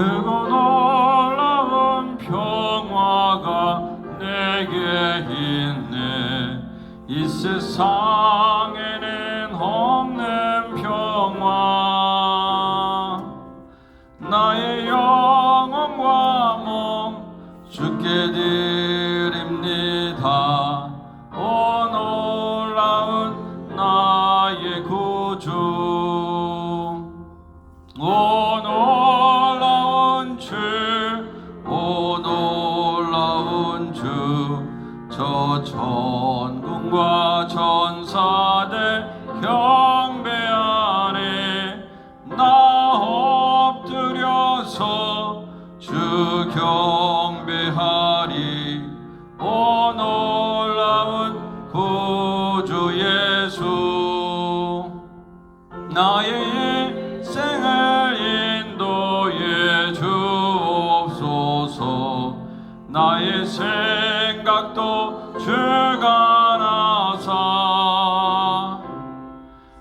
크고 놀라운 평화가 내게 있네. 이 세상에는 없는 평화. 나의 영혼과 몸 주께 드립니다. 오 놀라운 나의 구주, 오 놀라운 주, 오 놀라운 주. 저 천군과 천사들 경배하네. 나 엎드려서 주 경배하리. 오 놀라운 구주 예수, 나의 인생을 인도해 주옵소서. 나의 생각도 주가 나사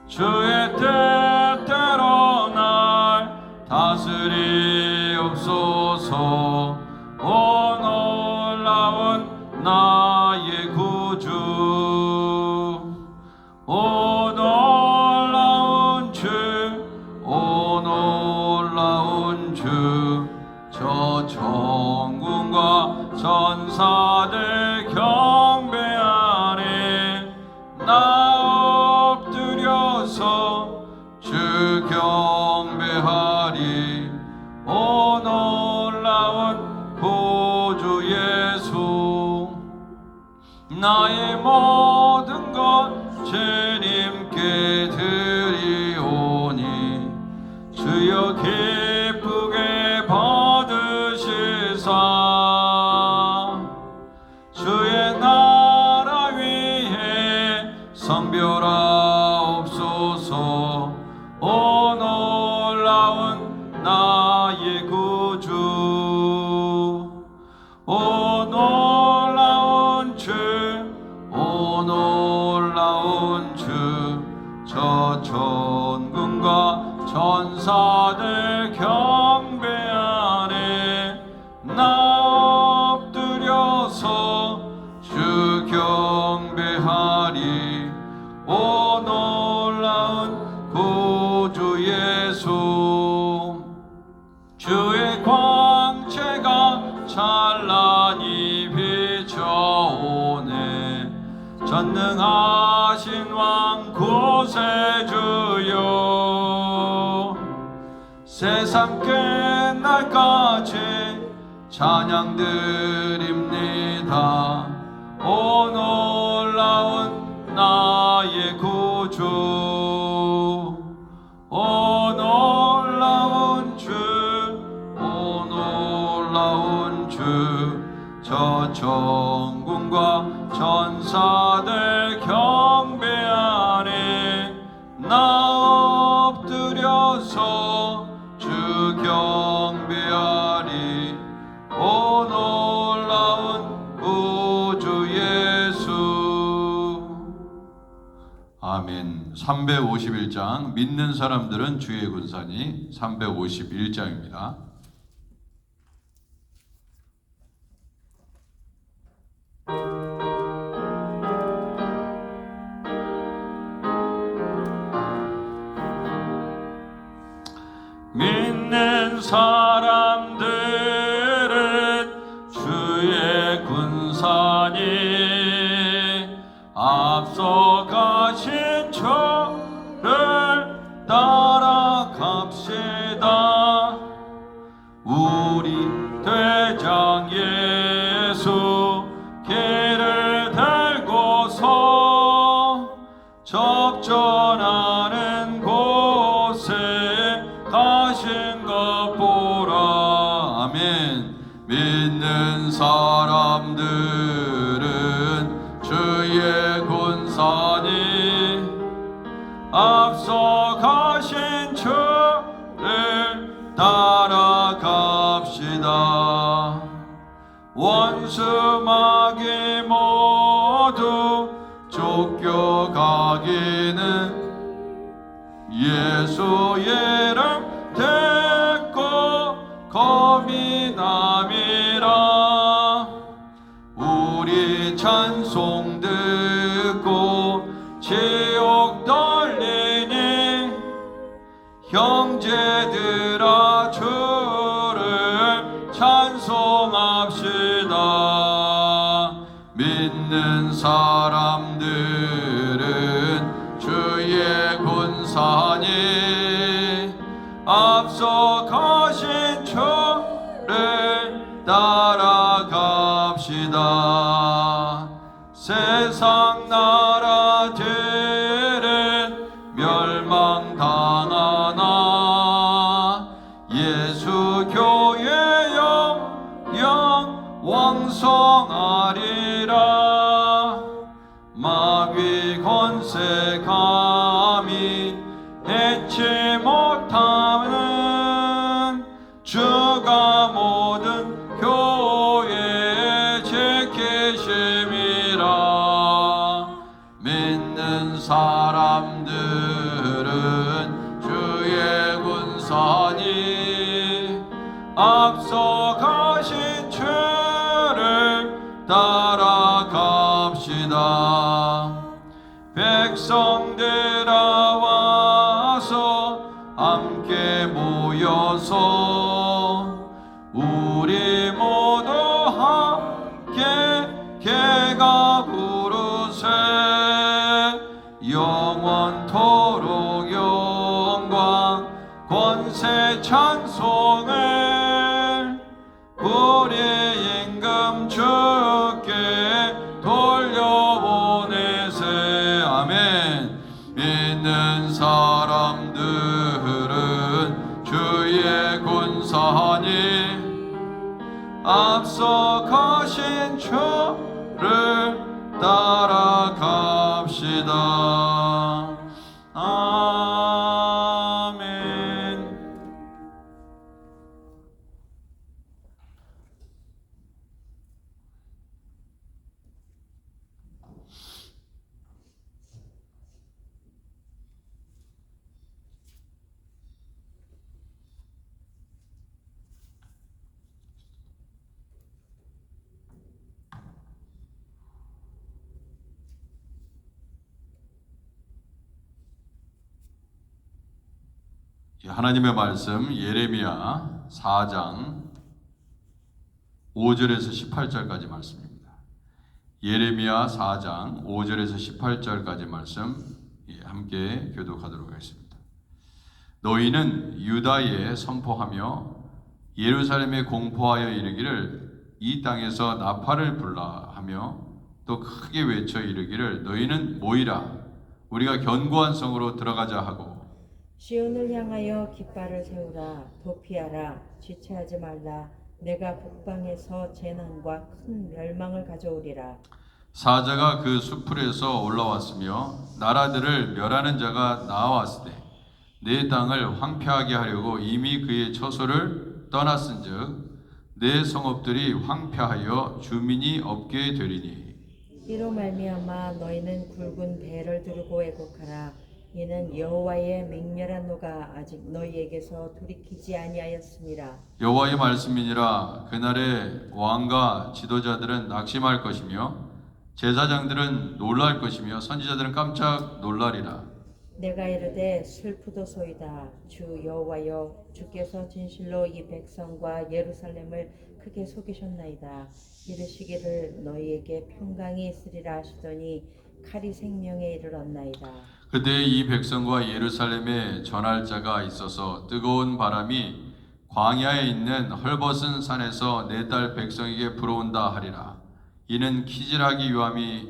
주의 뜻대로 날 다스리옵소서. 오 놀라운 나의 구주, 오 놀라운 주, 오 놀라운 주. 저 천군과 천사들 경배하네. 나 엎드려서 주 경배하리. 오 놀라운 구주 예수, 나의 모든 것 주님께 드리오니 주여 기쁘게 받으시사 주의 나라 위에 성별하옵소서. 오 놀라운 나의 구주, 오 놀라운 주, 오 놀라운 주. 저 천군과 천사들 경배하네. 나 엎드려서 주 경배하리. 오 놀라운 구주 예수, 주의 광채가 찬란히 비춰오네. 전능하신 왕 구세주여, 세상 끝날까지 찬양 드립니다. 오 놀라운 나의 구주, 오 놀라운 주, 오 놀라운 주. 저 천군과 천사들 경배하네. 나 엎드려서 주 경배하리. 오 놀라운 구주 예수. 아멘. 351장 믿는 사람들은 주의 군사니 351장입니다. 믿는 사람들은 주의 군사니 앞서가신 저를 따라갑시다. 우리 대장 예수 길을 들고서 접전하는 곳에 가신 것 보라. 아멘. 믿는 사람들은 주의 군사니 앞서 가신 주를 따라갑시다. 원수 마귀 모두 쫓겨가기는 예수 이름 듣고 형제들아 주를 찬송합시다. 믿는 사람들은 주의 군사니 앞서 가신 주를 따라갑시다. 세상 나라들은 멸망당하나 예수 교회 영영 왕성하리라. 마귀 권세 감히 해치 못하는 주가 모든 교회의 지키심이라. 믿는 사람들은 주의 군사니 앞서 가신 주를 따라갑시다. 백성들아 와서 함께 모여서 우리 모두 함께 개가 부르세. 영원토록 영광 권세 찬송을 우리 임금 주께 돌려보내세. 아멘. 믿는 사람들은 주의 군사니 앞서 가신 주를 따라갑시다. 아멘. 하나님의 말씀 예레미야 4장 5절에서 18절까지 말씀입니다. 예레미야 4장 5절에서 18절까지 말씀 함께 교독하도록 하겠습니다. 너희는 유다에 선포하며 예루살렘에 공포하여 이르기를 이 땅에서 나팔을 불라 하며 또 크게 외쳐 이르기를 너희는 모이라 우리가 견고한 성으로 들어가자 하고 시온을 향하여 깃발을 세우라. 도피하라. 지체하지 말라. 내가 북방에서 재난과 큰 멸망을 가져오리라. 사자가 그 수풀에서 올라왔으며 나라들을 멸하는 자가 나왔으되 내 땅을 황폐하게 하려고 이미 그의 처소를 떠났은즉 내 성읍들이 황폐하여 주민이 없게 되리니 이로 말미암아 너희는 굵은 배를 두르고 애곡하라. 이는 여호와의 맹렬한 노가 아직 너희에게서 돌이키지 아니하였습니다. 여호와의 말씀이니라. 그날에 왕과 지도자들은 낙심할 것이며 제사장들은 놀랄 것이며 선지자들은 깜짝 놀라리라. 내가 이르되 슬프도소이다. 주 여호와여, 주께서 진실로 이 백성과 예루살렘을 크게 속이셨나이다. 이르시기를 너희에게 평강이 있으리라 하시더니 칼이 생명에 이르렀나이다. 그때 이 백성과 예루살렘에 전할 자가 있어서 뜨거운 바람이 광야에 있는 헐벗은 산에서 내 딸 백성에게 불어온다 하리라. 이는 키질하기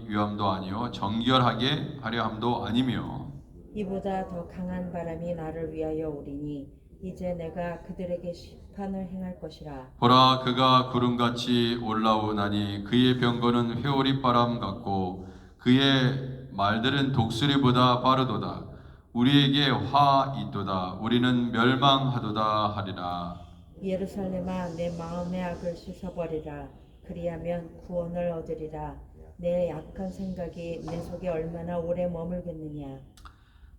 위함도 아니요 정결하게 하려 함도 아니며 이보다 더 강한 바람이 나를 위하여 오리니 이제 내가 그들에게 심판을 행할 것이라. 보라 그가 구름같이 올라오나니 그의 병거는 회오리 바람 같고 그의 말들은 독수리보다 빠르도다. 우리에게 화 있도다. 우리는 멸망하도다 하리라. 예루살렘아, 내 마음의 악을 씻어버리라. 그리하면 구원을 얻으리라. 내 약한 생각이 내 속에 얼마나 오래 머물겠느냐.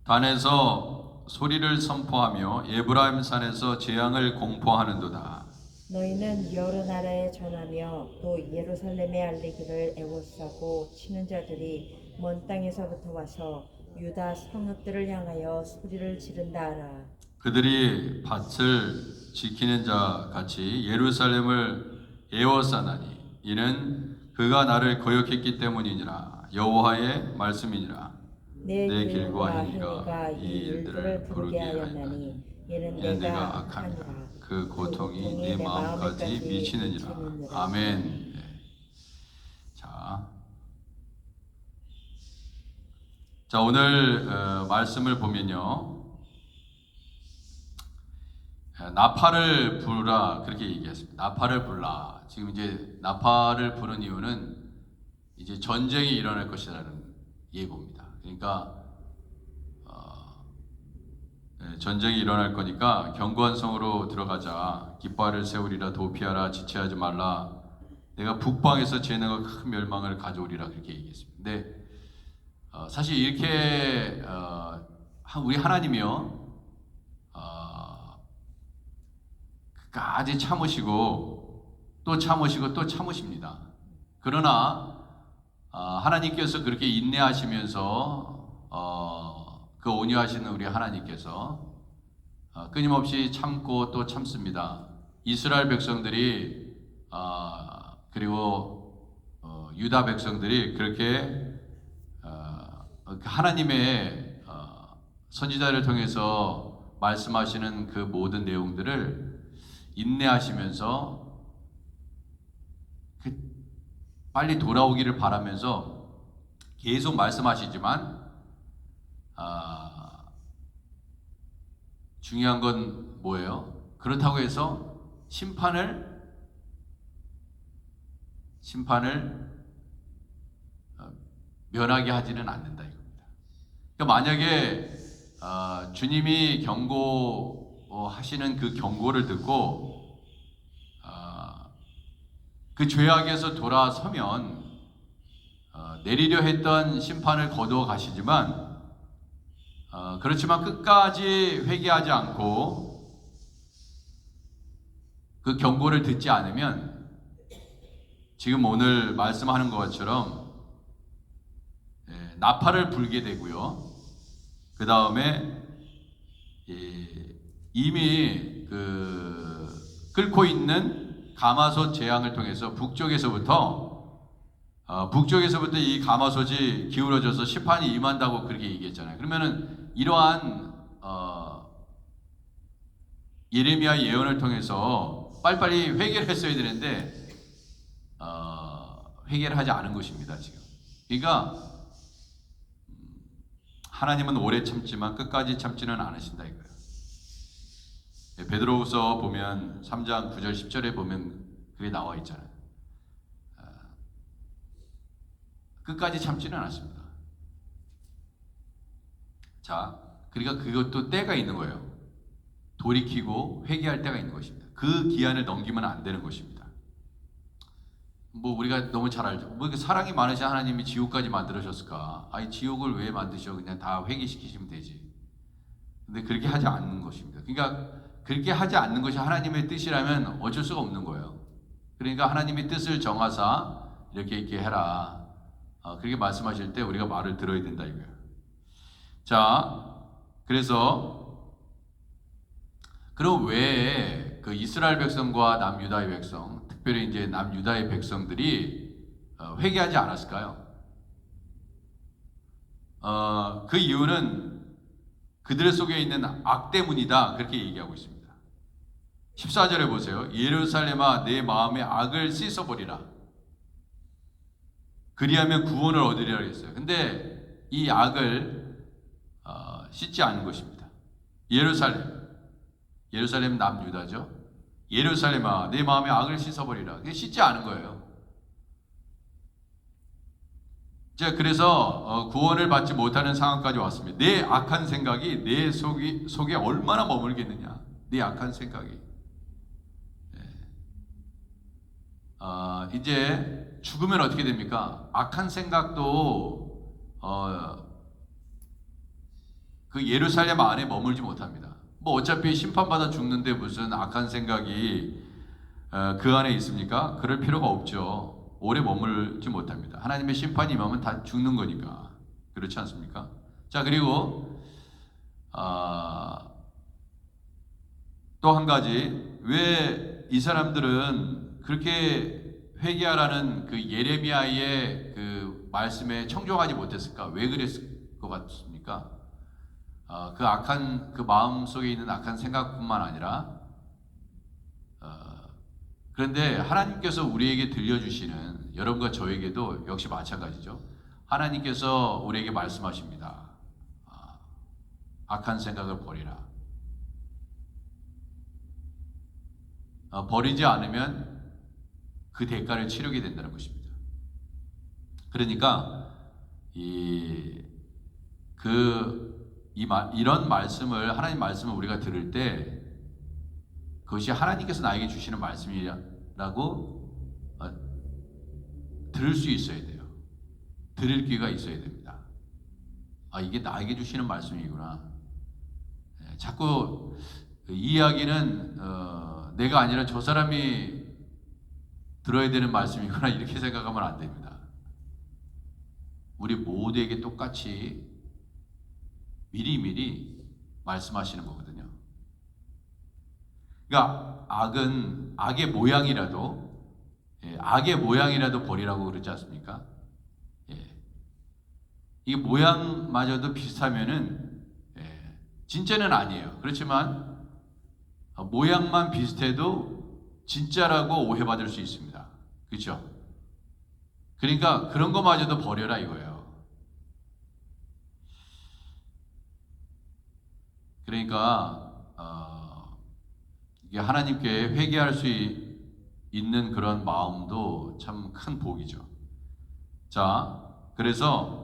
단에서 소리를 선포하며 에브라임 산에서 재앙을 공포하는도다. 너희는 여러 나라에 전하며 또 예루살렘에 알리기를 애워싸고 치는 자들이 먼 땅에서부터 와서 유다 성읍들을 향하여 소리를 지른다 하라. 그들이 밭을 지키는 자 같이 예루살렘을 에워싸나니 이는 그가 나를 거역했기 때문이니라. 여호와의 말씀이니라. 내 길과 길과 행위가 행위가 이 이 일들을 일들을 부르게 부르게 하였나니 하였나니 이는 이는 내가 내가 악하니라. 악하니라. 그 고통이 내 마음까지 미치느니라. 아멘. 네. 자, 오늘 말씀을 보면요, 나팔을 부르라 그렇게 얘기했습니다. 나팔을 불라. 지금 이제 나팔을 부른 이유는 이제 전쟁이 일어날 것이라는 예고입니다. 그러니까 전쟁이 일어날 거니까 견고한 성으로 들어가자. 깃발을 세우리라. 도피하라. 지체하지 말라. 내가 북방에서 재능과 큰 멸망을 가져오리라 그렇게 얘기했습니다. 근데 사실 이렇게 우리 하나님이요 끝까지 참으시고 또 참으시고 또 참으십니다. 그러나 하나님께서 그렇게 인내하시면서 그 온유하시는 우리 하나님께서 끊임없이 참고 또 참습니다. 이스라엘 백성들이 그리고 유다 백성들이 그렇게 하나님의 선지자를 통해서 말씀하시는 그 모든 내용들을 인내하시면서 빨리 돌아오기를 바라면서 계속 말씀하시지만 중요한 건 뭐예요? 그렇다고 해서 심판을 면하게 하지는 않는다 이겁니다. 그러니까 만약에 주님이 경고하시는 그 경고를 듣고 그 죄악에서 돌아서면 내리려 했던 심판을 거두어 가시지만 그렇지만 끝까지 회개하지 않고 그 경고를 듣지 않으면 지금 오늘 말씀하는 것처럼 나팔을 불게 되고요. 그 다음에 이미 끓고 있는 가마솥 재앙을 통해서 북쪽에서부터 이 가마솥이 기울어져서 심판이 임한다고 그렇게 얘기했잖아요. 그러면은 이러한 예레미야 예언을 통해서 빨리빨리 회개를 했어야 되는데 회개를 하지 않은 것입니다. 지금. 그러니까 하나님은 오래 참지만 끝까지 참지는 않으신다 이거예요. 베드로후서 보면 3장 9절 10절에 보면 그게 나와 있잖아요. 끝까지 참지는 않았습니다. 자, 그러니까 그것도 때가 있는 거예요. 돌이키고 회개할 때가 있는 것입니다. 그 기한을 넘기면 안 되는 것입니다. 뭐 우리가 너무 잘 알죠. 뭐 사랑이 많으신 하나님이 지옥까지 만들으셨을까? 아니 지옥을 왜 만드셔? 그냥 다 회개시키시면 되지. 근데 그렇게 하지 않는 것입니다. 그러니까 그렇게 하지 않는 것이 하나님의 뜻이라면 어쩔 수가 없는 거예요. 그러니까 하나님의 뜻을 정하사 이렇게 해라. 그렇게 말씀하실 때 우리가 말을 들어야 된다 이거예요. 자, 그래서 그럼 왜 그 이스라엘 백성과 남유다의 백성, 특별히 이제 남유다의 백성들이 회개하지 않았을까요? 그 이유는 그들 속에 있는 악 때문이다 그렇게 얘기하고 있습니다. 14절에 보세요. 예루살렘아 내 마음의 악을 씻어버리라. 그리하면 구원을 얻으리라 했어요. 근데 이 악을 씻지 않은 것입니다. 예루살렘 남유다죠. 예루살렘아 내 마음의 악을 씻어버리라. 그게 씻지 않은 거예요. 자, 그래서 구원을 받지 못하는 상황까지 왔습니다. 내 악한 생각이 내 속에 얼마나 머물겠느냐. 내 악한 생각이. 이제 죽으면 어떻게 됩니까? 악한 생각도 그 예루살렘 안에 머물지 못합니다. 뭐 어차피 심판받아 죽는데 무슨 악한 생각이 그 안에 있습니까? 그럴 필요가 없죠. 오래 머물지 못합니다. 하나님의 심판이 임하면 다 죽는 거니까. 그렇지 않습니까? 자, 그리고 또 한 가지, 왜 이 사람들은 그렇게 회개하라는 그 예레미야의 그 말씀에 청종하지 못했을까? 왜 그랬을 것 같습니까? 그 악한 그 마음 속에 있는 악한 생각뿐만 아니라 그런데 하나님께서 우리에게 들려주시는, 여러분과 저에게도 역시 마찬가지죠. 하나님께서 우리에게 말씀하십니다. 악한 생각을 버리라. 버리지 않으면 그 대가를 치르게 된다는 것입니다. 그러니까 이런 말씀을, 하나님 말씀을 우리가 들을 때 그것이 하나님께서 나에게 주시는 말씀이라고 들을 수 있어야 돼요. 들을 귀가 있어야 됩니다. 이게 나에게 주시는 말씀이구나. 자꾸 이 이야기는 내가 아니라 저 사람이 들어야 되는 말씀이구나, 이렇게 생각하면 안 됩니다. 우리 모두에게 똑같이 미리미리 말씀하시는 거거든요. 그러니까 악의 모양이라도 버리라고 그러지 않습니까? 이 모양마저도 비슷하면은 진짜는 아니에요. 그렇지만 모양만 비슷해도 진짜라고 오해받을 수 있습니다. 그렇죠? 그러니까 그런 거마저도 버려라 이거예요. 그러니까 이게 하나님께 회개할 수 있는 그런 마음도 참 큰 복이죠. 자, 그래서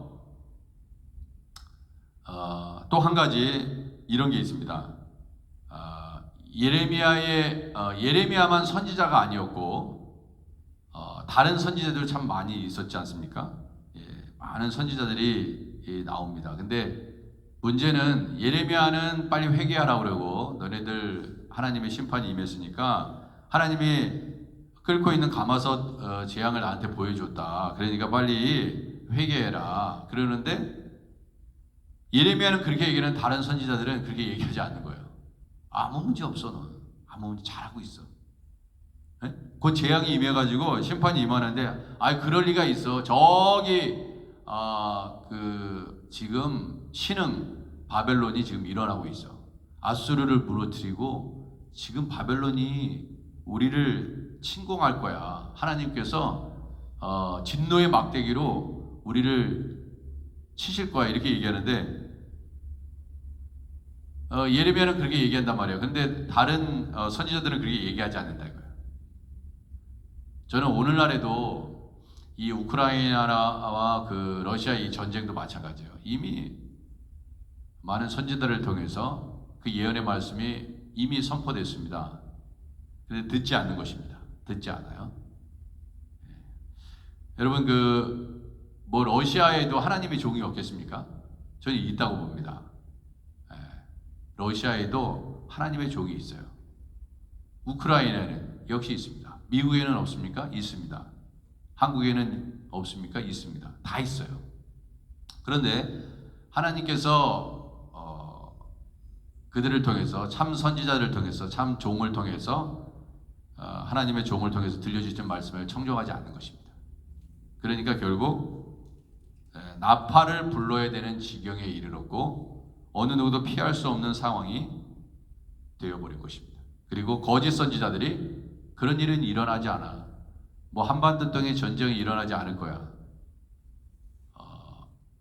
또 한 가지 이런 게 있습니다. 예레미야만 선지자가 아니었고 다른 선지자들 참 많이 있었지 않습니까? 많은 선지자들이 나옵니다. 근데 문제는 예레미야는 빨리 회개하라고 그러고, 너네들 하나님의 심판이 임했으니까 하나님이 끓고 있는 가마솥 재앙을 나한테 보여줬다. 그러니까 빨리 회개해라. 그러는데 예레미야는 그렇게 얘기하는, 다른 선지자들은 그렇게 얘기하지 않는 거예요. 아무 문제 없어, 너. 아무 문제 잘하고 있어. 곧 재앙이 임해가지고 심판이 임하는데, 그럴 리가 있어. 저기 지금 신흥 바벨론이 지금 일어나고 있어. 아수르를 무너뜨리고 지금 바벨론이 우리를 침공할 거야. 하나님께서 진노의 막대기로 우리를 치실 거야. 이렇게 얘기하는데 예레미야는 그렇게 얘기한단 말이에요. 근데 다른 선지자들은 그렇게 얘기하지 않는다 이거예요. 저는 오늘날에도 이 우크라이나와 그 러시아 이 전쟁도 마찬가지예요. 이미 많은 선지자들을 통해서 그 예언의 말씀이 이미 선포됐습니다. 근데 듣지 않는 것입니다. 듣지 않아요. 여러분 러시아에도 하나님의 종이 없겠습니까? 저는 있다고 봅니다. 러시아에도 하나님의 종이 있어요. 우크라이나에는 역시 있습니다. 미국에는 없습니까? 있습니다. 한국에는 없습니까? 있습니다. 다 있어요. 그런데 하나님께서 그들을 통해서, 참 선지자를 통해서, 참 종을 통해서, 하나님의 종을 통해서 들려주신 말씀을 청종하지 않는 것입니다. 그러니까 결국 나팔을 불러야 되는 지경에 이르렀고 어느 누구도 피할 수 없는 상황이 되어버린 것입니다. 그리고 거짓 선지자들이 그런 일은 일어나지 않아. 한반도 땅에 전쟁이 일어나지 않을 거야.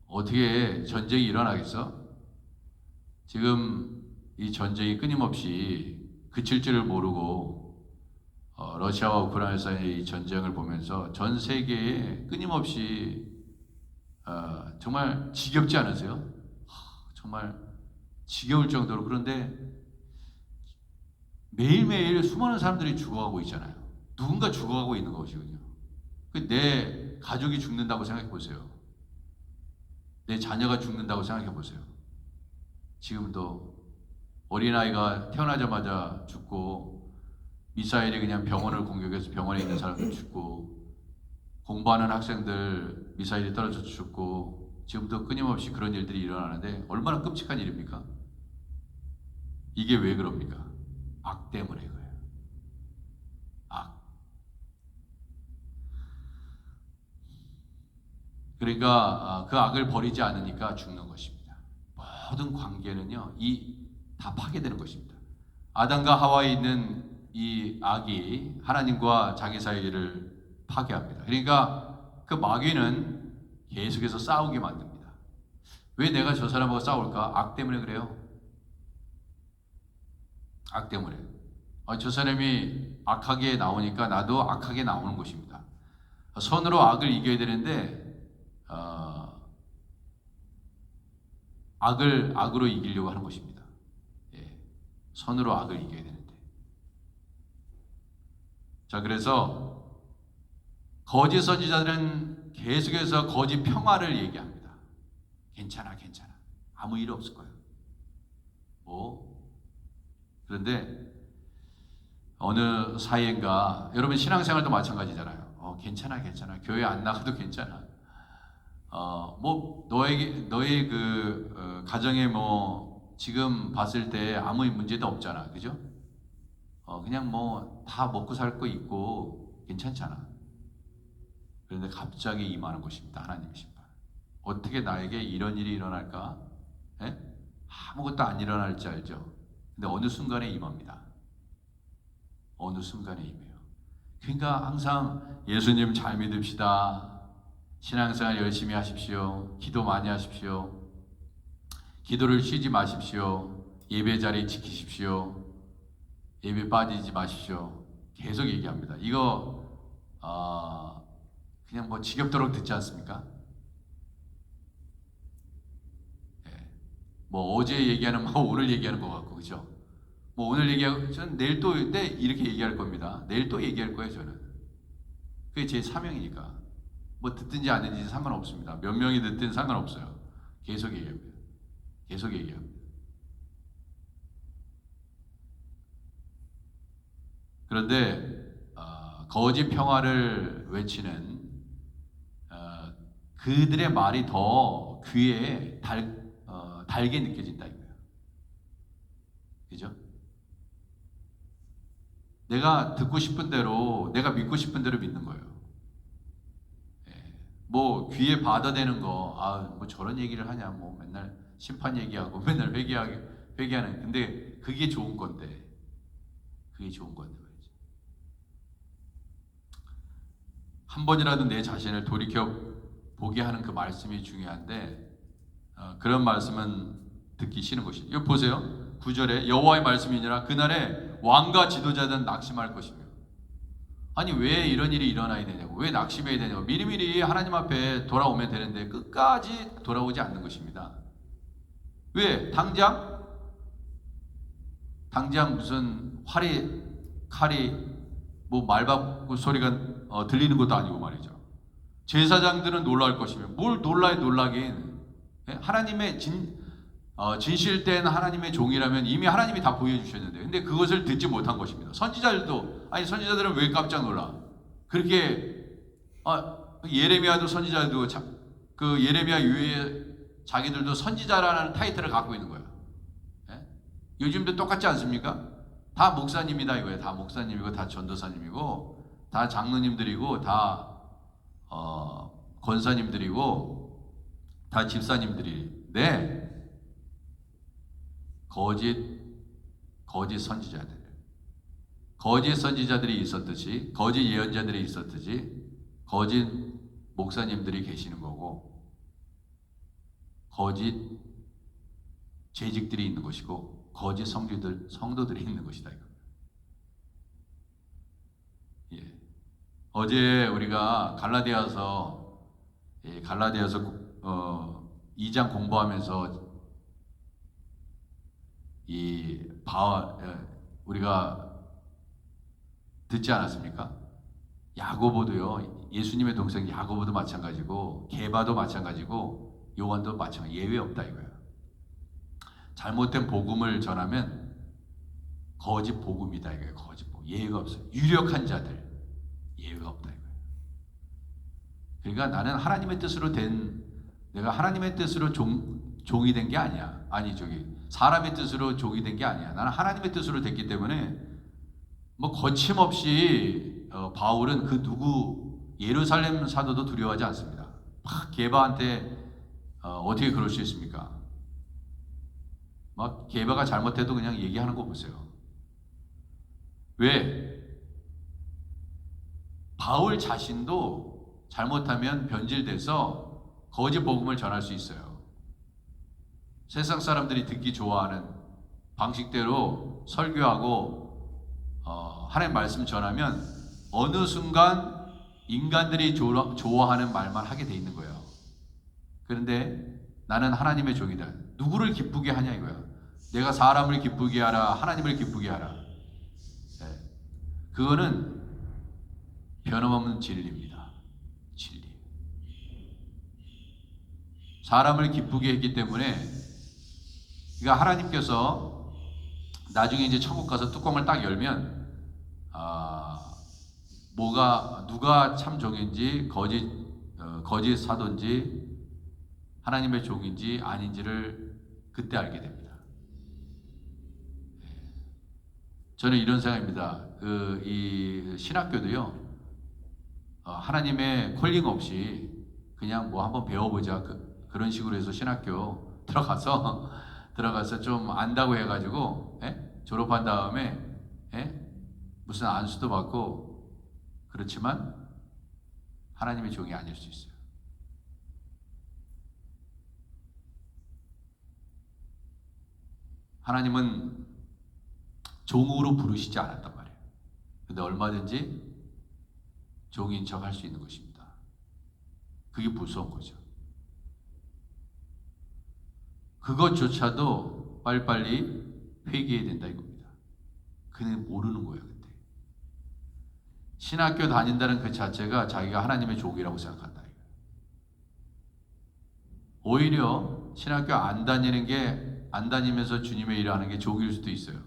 어떻게 전쟁이 일어나겠어? 지금 이 전쟁이 끊임없이 그칠 줄을 모르고 러시아와 우크라이나 사이의 이 전쟁을 보면서 전 세계에 끊임없이 정말 지겹지 않으세요? 정말 지겨울 정도로. 그런데 매일매일 수많은 사람들이 죽어가고 있잖아요. 누군가 죽어가고 있는 것이거든요. 내 가족이 죽는다고 생각해 보세요. 내 자녀가 죽는다고 생각해 보세요. 지금도 어린아이가 태어나자마자 죽고, 미사일이 그냥 병원을 공격해서 병원에 있는 사람들 죽고, 공부하는 학생들 미사일이 떨어져서 죽고, 지금도 끊임없이 그런 일들이 일어나는데 얼마나 끔찍한 일입니까? 이게 왜 그럽니까? 악 때문에 그래요. 악. 그러니까 그 악을 버리지 않으니까 죽는 것입니다. 모든 관계는요, 다 파괴되는 것입니다. 아담과 하와에 있는 이 악이 하나님과 자기 사이를 파괴합니다. 그러니까 그 마귀는 계속해서 싸우게 만듭니다. 왜 내가 저 사람하고 싸울까? 악 때문에 그래요. 악 때문에. 저 사람이 악하게 나오니까 나도 악하게 나오는 것입니다. 선으로 악을 이겨야 되는데 악을 악으로 이기려고 하는 것입니다. 예, 선으로 악을 이겨야 되는데. 자, 그래서 거짓 선지자들은 계속해서 거짓 평화를 얘기합니다. 괜찮아, 괜찮아. 아무 일 없을 거예요. 그런데 어느 사이인가, 여러분 신앙생활도 마찬가지잖아요. 괜찮아, 괜찮아. 교회 안 나가도 괜찮아. 너의 가정에 지금 봤을 때 아무 문제도 없잖아. 그죠? 그냥 다 먹고 살 거 있고 괜찮잖아. 그런데 갑자기 임하는 것입니다. 하나님의 심판. 어떻게 나에게 이런 일이 일어날까? 예? 아무것도 안 일어날 줄 알죠? 근데 어느 순간에 임합니다. 어느 순간에 임해요. 그러니까 항상 예수님 잘 믿읍시다. 신앙생활 열심히 하십시오. 기도 많이 하십시오. 기도를 쉬지 마십시오. 예배 자리 지키십시오. 예배 빠지지 마십시오. 계속 얘기합니다. 이거 그냥 지겹도록 듣지 않습니까? 예. 어제 얘기하는 오늘 얘기하는 것 같고, 그죠? 오늘 얘기하고 저는 내일 또 이렇게 얘기할 겁니다. 내일 또 얘기할 거예요, 저는. 그게 제 사명이니까. 듣든지 안 듣든지 상관없습니다. 몇 명이 듣든 상관없어요. 계속 얘기합니다. 계속 얘기합니다. 그런데 거짓 평화를 외치는 그들의 말이 더 귀에 달게 느껴진다 이거예요. 그죠? 내가 듣고 싶은 대로, 내가 믿고 싶은 대로 믿는 거예요. 귀에 받아대는 거, 저런 얘기를 하냐, 맨날 심판 얘기하고, 맨날 회개하는. 근데 그게 좋은 건데, 말이죠. 한 번이라도 내 자신을 돌이켜 보게 하는 그 말씀이 중요한데, 그런 말씀은 듣기 싫은 것이죠. 이거 보세요. 9절에 여호와의 말씀이니라 그날에 왕과 지도자들은 낙심할 것이며. 아니 왜 이런 일이 일어나야 되냐고, 왜 낙심해야 되냐고. 미리미리 하나님 앞에 돌아오면 되는데 끝까지 돌아오지 않는 것입니다. 왜? 당장 무슨 칼이 말바꾸 소리가 들리는 것도 아니고 말이죠. 제사장들은 놀랄 것이며. 뭘 놀라긴. 하나님의 진실된 하나님의 종이라면 이미 하나님이 다 보여주셨는데, 근데 그것을 듣지 못한 것입니다. 선지자들은 왜 깜짝 놀라? 그렇게 예레미야도 선지자도 그 예레미야 이후에 자기들도 선지자라는 타이틀을 갖고 있는 거예요. 요즘도 똑같지 않습니까? 다 목사님이다 이거예요. 다 목사님이고 다 전도사님이고 다 장로님들이고 다 권사님들이고 다 집사님들인데 거짓 선지자들이 있었듯이, 거짓 예언자들이 있었듯이 거짓 목사님들이 계시는 거고, 거짓 재직들이 있는 것이고, 거짓 성도들이 있는 것이다 이거. 예. 어제 우리가 갈라디아서 2장 공부하면서 우리가 듣지 않았습니까? 야고보도요, 예수님의 동생 야고보도 마찬가지고, 게바도 마찬가지고, 요한도 마찬가지, 예외 없다 이거예요. 잘못된 복음을 전하면 거짓 복음이다 이거예요. 거짓 복음. 예외가 없어요. 유력한 자들 예외가 없다 이거예요. 그러니까 나는 하나님의 뜻으로 내가 하나님의 뜻으로 종이 된 게 아니야. 사람의 뜻으로 종이 된 게 아니야. 나는 하나님의 뜻으로 됐기 때문에 뭐 거침없이 바울은 그 누구 예루살렘 사도도 두려워하지 않습니다. 막 게바한테 어떻게 그럴 수 있습니까? 막 게바가 잘못해도 그냥 얘기하는 거 보세요. 왜? 바울 자신도 잘못하면 변질돼서 거짓 복음을 전할 수 있어요. 세상 사람들이 듣기 좋아하는 방식대로 설교하고 하나님 말씀 전하면 어느 순간 인간들이 좋아하는 말만 하게 돼 있는 거예요. 그런데 나는 하나님의 종이다. 누구를 기쁘게 하냐 이거야. 내가 사람을 기쁘게 하라, 하나님을 기쁘게 하라. 네. 그거는 변함없는 진리입니다. 진리. 사람을 기쁘게 했기 때문에, 그러니까 하나님께서 나중에 이제 천국 가서 뚜껑을 딱 열면 누가 참 종인지 거짓 사도인지 하나님의 종인지 아닌지를 그때 알게 됩니다. 저는 이런 생각입니다. 이 신학교도요, 하나님의 콜링 없이 그냥 뭐 한번 배워보자 그런 식으로 해서 신학교 들어가서 좀 안다고 해가지고 졸업한 다음에 무슨 안수도 받고, 그렇지만 하나님의 종이 아닐 수 있어요. 하나님은 종으로 부르시지 않았단 말이에요. 근데 얼마든지 종인 척 할 수 있는 것입니다. 그게 무서운 거죠. 그것조차도 빨리빨리 회개해야 된다 이겁니다. 그는 모르는 거예요. 그때 신학교 다닌다는 그 자체가 자기가 하나님의 종이라고 생각한다. 오히려 신학교 안 다니면서 주님의 일을 하는 게 종일 수도 있어요.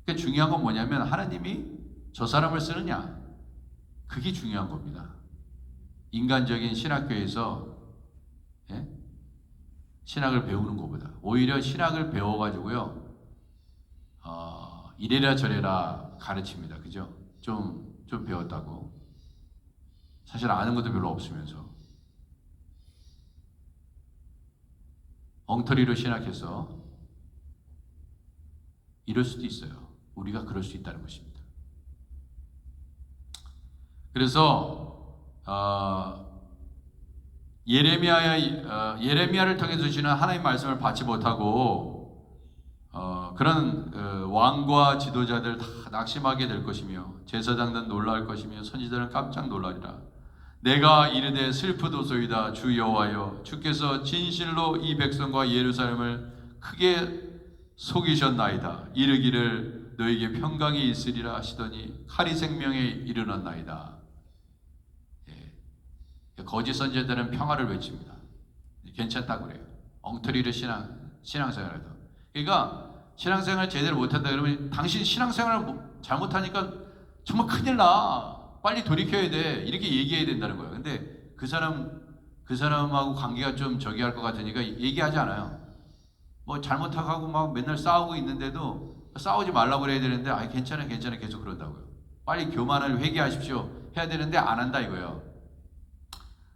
그러니까 중요한 건 뭐냐면 하나님이 저 사람을 쓰느냐, 그게 중요한 겁니다. 인간적인 신학교에서 신학을 배우는 것보다 오히려 신학을 배워가지고요, 이래라 저래라 가르칩니다. 그죠? 좀 배웠다고. 사실 아는 것도 별로 없으면서 엉터리로 신학해서 이럴 수도 있어요. 우리가 그럴 수 있다는 것입니다. 그래서 예레미야를 통해 주시는 하나님의 말씀을 받지 못하고 그런 왕과 지도자들 다 낙심하게 될 것이며 제사장들은 놀랄 것이며 선지자들은 깜짝 놀라리라. 내가 이르되 슬프도소이다. 주 여호와여, 주께서 진실로 이 백성과 예루살렘을 크게 속이셨나이다. 이르기를 너에게 평강이 있으리라 하시더니 칼이 생명에 이르렀나이다. 거짓 선지자들은 평화를 외칩니다. 괜찮다고 그래요. 엉터리로 신앙생활해도. 그러니까 신앙생활 제대로 못한다 그러면 당신 신앙생활을 잘못하니까 정말 큰일 나. 빨리 돌이켜야 돼. 이렇게 얘기해야 된다는 거예요. 근데 그 사람하고 관계가 좀 저기 할 것 같으니까 얘기하지 않아요. 뭐 잘못하고 막 맨날 싸우고 있는데도 싸우지 말라고 그래야 되는데 괜찮아 계속 그런다고요. 빨리 교만을 회개하십시오 해야 되는데 안 한다 이거예요.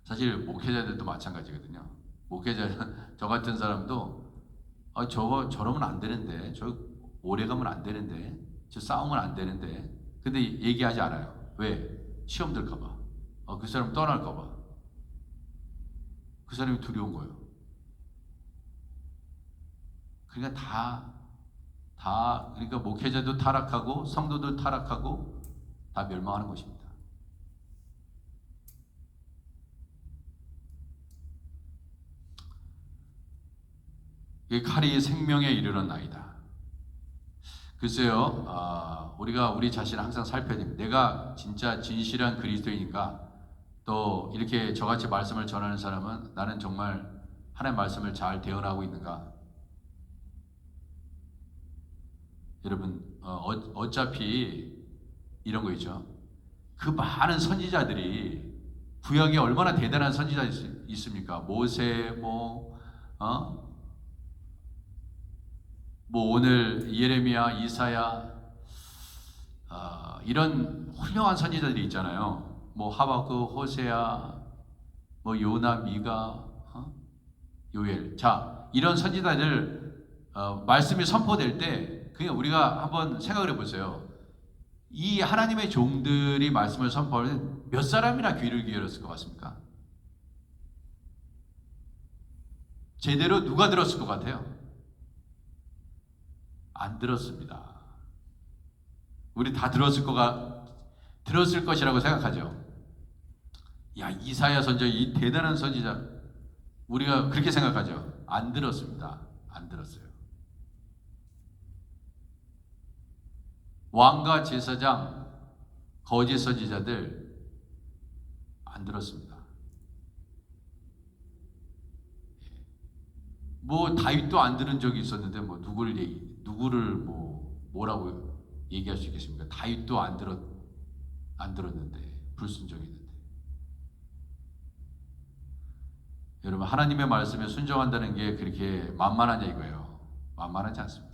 사실 목회자들도 마찬가지거든요. 저 같은 사람도 저러면 안 되는데, 저 오래 가면 안 되는데, 저 싸우면 안 되는데, 근데 얘기하지 않아요. 왜? 시험 들까봐. 그 사람 떠날까봐. 그 사람이 두려운 거예요. 그러니까 그러니까 목회자도 타락하고 성도도 타락하고 다 멸망하는 것입니다. 이 칼이 생명에 이르렀나이다. 글쎄요, 우리 자신을 항상 살펴야 됩니다. 내가 진짜 진실한 그리스도인인가? 또 이렇게 저같이 말씀을 전하는 사람은 나는 정말 하나님의 말씀을 잘 대언하고 있는가? 여러분, 어차피 이런 거 있죠. 그 많은 선지자들이 구약에 얼마나 대단한 선지자 있습니까? 모세, 뭐 오늘 예레미야, 이사야 이런 훌륭한 선지자들이 있잖아요. 뭐 하박국, 호세아, 뭐 요나, 미가, 요엘. 자, 이런 선지자들 말씀이 선포될 때 그냥 우리가 한번 생각을 해보세요. 이 하나님의 종들이 말씀을 선포할 때 몇 사람이나 귀를 기울였을 것 같습니까? 제대로 누가 들었을 것 같아요? 안 들었습니다. 우리 다 들었을 것이라고 생각하죠. 야, 이사야 선지자, 이 대단한 선지자, 우리가 그렇게 생각하죠. 안 들었습니다. 안 들었어요. 왕과 제사장, 거짓 선지자들 안 들었습니다. 뭐 다윗도 안 들은 적이 있었는데 뭐 누구를 뭐라고 얘기할 수 있겠습니까? 다윗도 안 들었는데 불순종했는데. 여러분, 하나님의 말씀에 순종한다는 게 그렇게 만만하냐 이거예요. 만만하지 않습니다.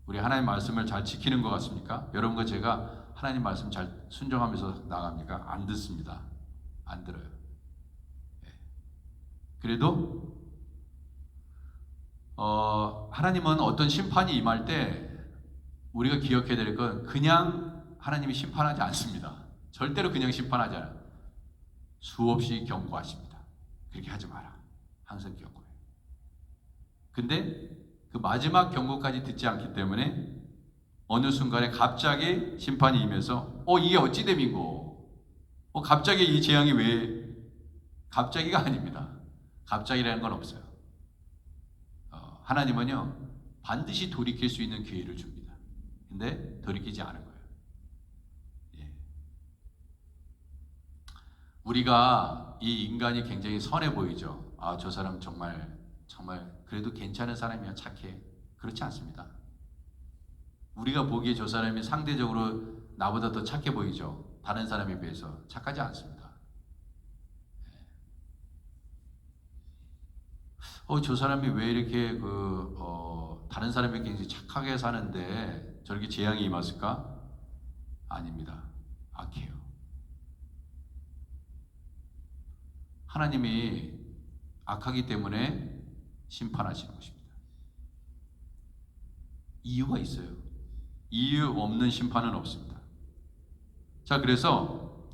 우리 하나님 말씀을 잘 지키는 것 같습니까? 여러분과 제가 하나님 말씀 잘 순종하면서 나갑니까? 안 듣습니다. 안 들어요. 그래도 하나님은 어떤 심판이 임할 때 우리가 기억해야 될 건 그냥 하나님이 심판하지 않습니다. 절대로 그냥 심판하지 않아요. 수없이 경고하십니다. 그렇게 하지 마라. 항상 경고해요. 근데 그 마지막 경고까지 듣지 않기 때문에 어느 순간에 갑자기 심판이 임해서 이게 어찌 됨이고 갑자기 이 재앙이 왜 갑자기가 아닙니다. 갑자기라는 건 없어요. 하나님은요 반드시 돌이킬 수 있는 기회를 줍니다. 근데 돌이키지 않은 거예요. 예. 우리가 이 인간이 굉장히 선해 보이죠. 저 사람 정말 그래도 괜찮은 사람이야, 착해. 그렇지 않습니다. 우리가 보기에 저 사람이 상대적으로 나보다 더 착해 보이죠. 다른 사람에 비해서 착하지 않습니다. 저 사람이 왜 이렇게 다른 사람이 굉장히 착하게 사는데 저렇게 재앙이 임했을까? 아닙니다. 악해요. 하나님이 악하기 때문에 심판하시는 것입니다. 이유가 있어요. 이유 없는 심판은 없습니다. 자, 그래서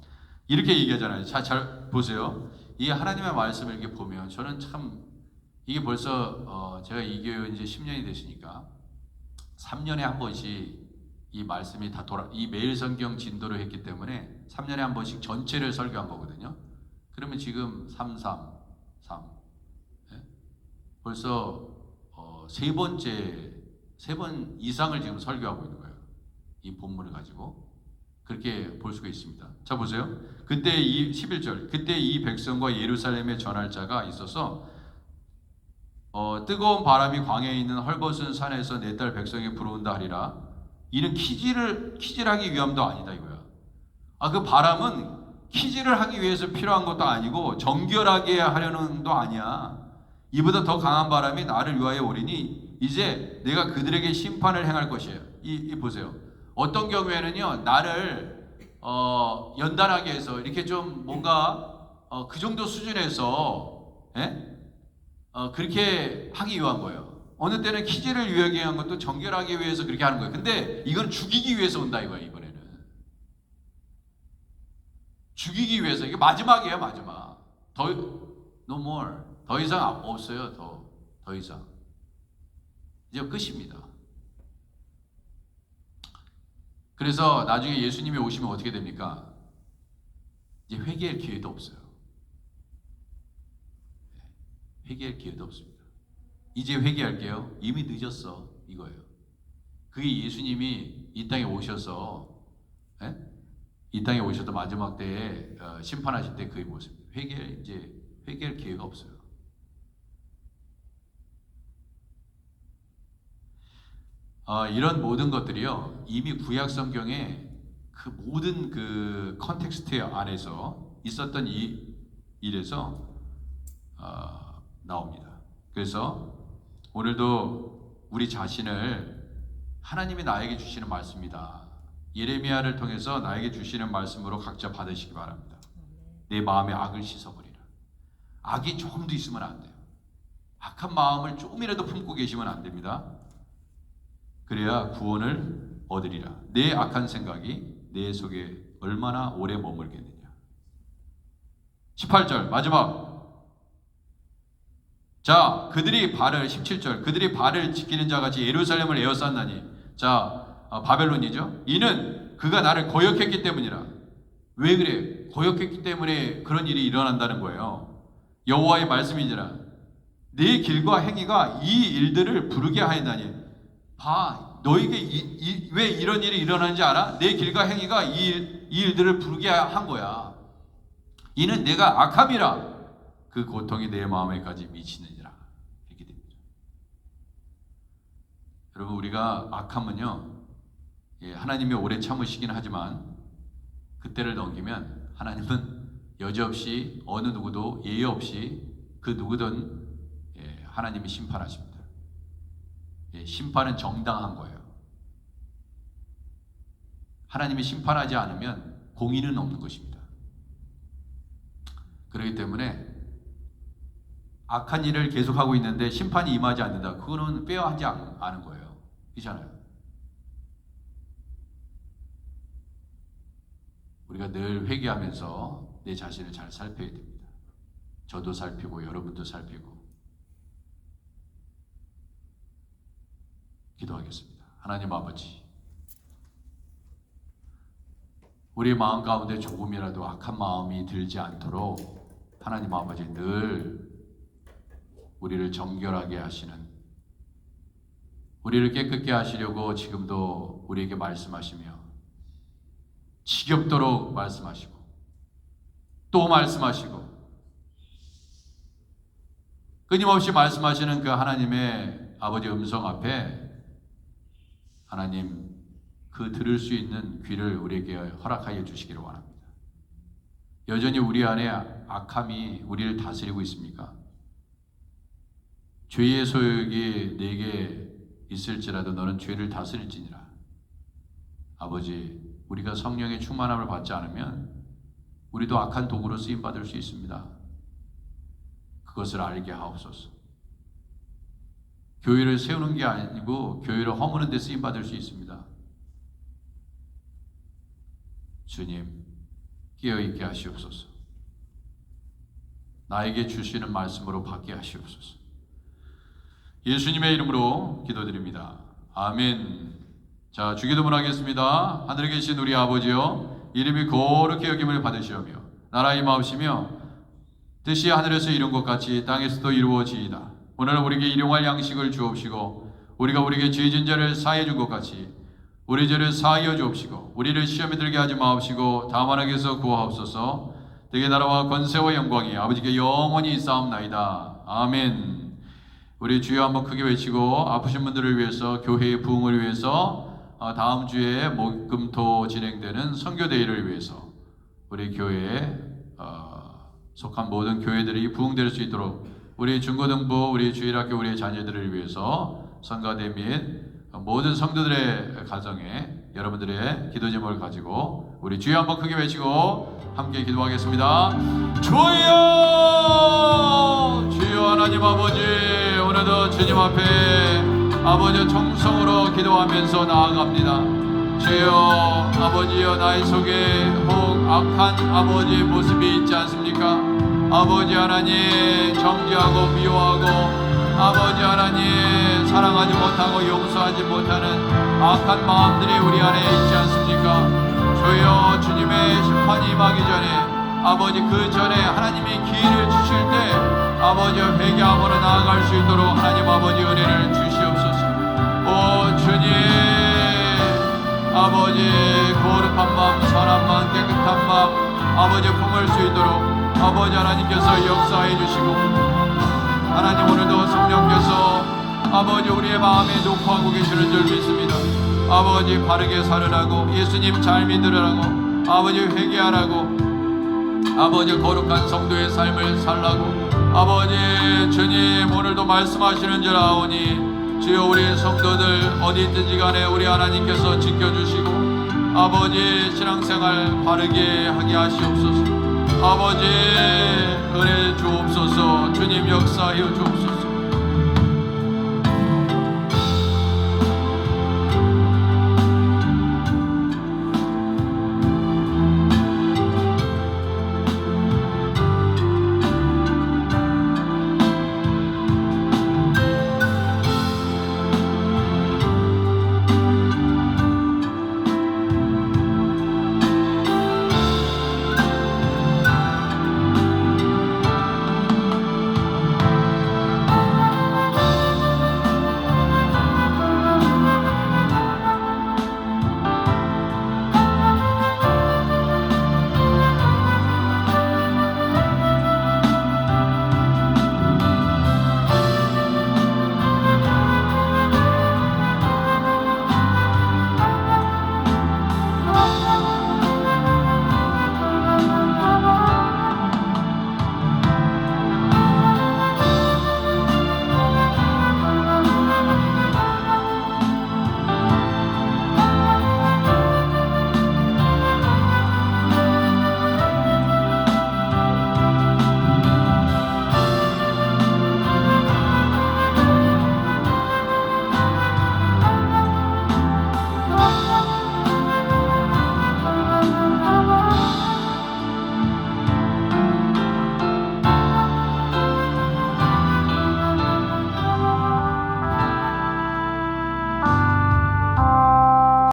이렇게 얘기하잖아요. 자, 잘 보세요. 이 하나님의 말씀을 이렇게 보면 저는 참 이게 벌써 제가 이 교회 이제 10년이 됐으니까 3년에 한 번씩 이 말씀이 이 매일 성경 진도를 했기 때문에 3년에 한 번씩 전체를 설교한 거거든요. 그러면 지금 3 벌써 세 번 이상을 지금 설교하고 있는 거예요. 이 본문을 가지고 그렇게 볼 수가 있습니다. 자, 보세요. 그때 11절 그때 이 백성과 예루살렘에 전할 자가 있어서 뜨거운 바람이 광야에 있는 헐벗은 산에서 내 딸 백성에게 불어온다 하리라. 이는 키질하기 위함도 아니다 이거야. 그 바람은 키질을 하기 위해서 필요한 것도 아니고 정결하게 하려는 도 아니야. 이보다 더 강한 바람이 나를 위하여 오리니 이제 내가 그들에게 심판을 행할 것이에요. 이 보세요. 어떤 경우에는요 나를 연단하게 해서 이렇게 좀 뭔가 그 정도 수준에서 그렇게 하기 위한 거예요. 어느 때는 키질을 위한 것도 정결하기 위해서 그렇게 하는 거예요. 근데 이건 죽이기 위해서 온다 이거예요. 이번에는 죽이기 위해서. 이게 마지막이에요. 마지막. No more. 더 이상 없어요. 더 이상. 이제 끝입니다. 그래서 나중에 예수님이 오시면 어떻게 됩니까? 이제 회개할 기회도 없어요. 회개할 기회도 없습니다. 이제 회개할게요. 이미 늦었어. 이거예요. 그게 예수님이 이 땅에 오셔서 이 땅에 오셔서 마지막 때에 심판하실 때 그의 모습입니다. 회개할 기회가 없어요. 이런 모든 것들이요 이미 구약 성경에 그 모든 그 컨텍스트 안에서 있었던 이 일에서 나옵니다. 그래서 오늘도 우리 자신을 하나님이 나에게 주시는 말씀이다. 예레미야를 통해서 나에게 주시는 말씀으로 각자 받으시기 바랍니다. 내 마음의 악을 씻어버리라. 악이 조금도 있으면 안 돼요. 악한 마음을 조금이라도 품고 계시면 안 됩니다. 그래야 구원을 얻으리라. 내 악한 생각이 내 속에 얼마나 오래 머물겠느냐. 18절 마지막. 자, 그들이 발을 17절 그들이 발을 지키는 자같이 예루살렘을 에워쌌나니. 자, 바벨론이죠. 이는 그가 나를 거역했기 때문이라. 왜 그래? 거역했기 때문에 그런 일이 일어난다는 거예요. 여호와의 말씀이니라. 네 길과 행위가 이 일들을 부르게 하였나니. 봐, 너에게 왜 이런 일이 일어나는지 알아? 내 길과 행위가 이 일들을 부르게 한 거야. 이는 내가 악함이라 그 고통이 내 마음에까지 미치느니라. 이렇게 됩니다. 여러분, 우리가 악함은요, 하나님이 오래 참으시긴 하지만 그때를 넘기면 하나님은 여지없이 어느 누구도 예의 없이 그 누구든 하나님이 심판하십니다. 심판은 정당한 거예요. 하나님이 심판하지 않으면 공의는 없는 것입니다. 그렇기 때문에 악한 일을 계속하고 있는데 심판이 임하지 않는다. 그거는 빼어하지 않은 거예요. 그렇잖아요. 우리가 늘 회개하면서 내 자신을 잘 살펴야 됩니다. 저도 살피고 여러분도 살피고. 기도하겠습니다. 하나님 아버지, 우리 마음 가운데 조금이라도 악한 마음이 들지 않도록 하나님 아버지 늘 우리를 정결하게 하시는, 우리를 깨끗게 하시려고 지금도 우리에게 말씀하시며 지겹도록 말씀하시고 또 말씀하시고 끊임없이 말씀하시는 그 하나님의 아버지 음성 앞에 하나님 그 들을 수 있는 귀를 우리에게 허락하여 주시기를 원합니다. 여전히 우리 안에 악함이 우리를 다스리고 있습니까? 죄의 소욕이 내게 있을지라도 너는 죄를 다스릴지니라. 아버지, 우리가 성령의 충만함을 받지 않으면 우리도 악한 도구로 쓰임받을 수 있습니다. 그것을 알게 하옵소서. 교회를 세우는 게 아니고 교회를 허무는 데 쓰임받을 수 있습니다. 주님, 깨어있게 하시옵소서. 나에게 주시는 말씀으로 받게 하시옵소서. 예수님의 이름으로 기도드립니다. 아멘. 자, 주기도문 하겠습니다. 하늘에 계신 우리 아버지여, 이름이 거룩히 여김을 받으시오며 나라의 마옵시며 뜻이 하늘에서 이룬 것 같이 땅에서도 이루어지이다. 오늘 우리에게 일용할 양식을 주옵시고 우리가 우리에게 죄진 자를 사해 준 것 같이 우리 죄를 사하여 주옵시고 우리를 시험에 들게 하지 마옵시고 다만 악에서 구하옵소서. 되게 나라와 권세와 영광이 아버지께 영원히 있사옵나이다. 아멘. 우리 주여 한번 크게 외치고 아프신 분들을 위해서, 교회의 부흥을 위해서, 다음 주에 목금토 진행되는 선교대회를 위해서 우리 교회에 속한 모든 교회들이 부흥될 수 있도록 우리 중고등부, 우리 주일학교, 우리 자녀들을 위해서 성가대 및 모든 성도들의 가정에 여러분들의 기도 제목을 가지고 우리 주여 한번 크게 외치고 함께 기도하겠습니다. 주여, 주여 하나님 아버지, 오늘도 주님 앞에 아버지 정성으로 기도하면서 나아갑니다. 주여, 아버지여, 나의 속에 혹 악한 아버지 모습이 있지 않습니까? 아버지 하나님, 정죄하고 미워하고 아버지 하나님, 사랑하지 못하고 용서하지 못하는 악한 마음들이 우리 안에 있지 않습니까? 주여, 주님의 심판이 임하기 전에 아버지 그 전에 하나님이 기회를 주실 때 아버지 회개함으로 나아갈 수 있도록 하나님 아버지 은혜를 주시옵소서. 오 주님, 아버지 거룩한 마음, 선한 마음, 깨끗한 마음 아버지 품을 수 있도록 아버지 하나님께서 역사해 주시고, 하나님 오늘도 성령께서 아버지 우리의 마음에 녹화하고 계시는 줄 믿습니다. 아버지 바르게 살으라고, 예수님 잘 믿으라고, 아버지 회개하라고, 아버지 거룩한 성도의 삶을 살라고, 아버지 주님 오늘도 말씀하시는 줄 아오니 주여 우리 성도들 어디 있든지 간에 우리 하나님께서 지켜주시고 아버지 신앙생활 바르게 하게 하시옵소서. 아버지 은혜 주옵소서. 주님 역사하여 주옵소서.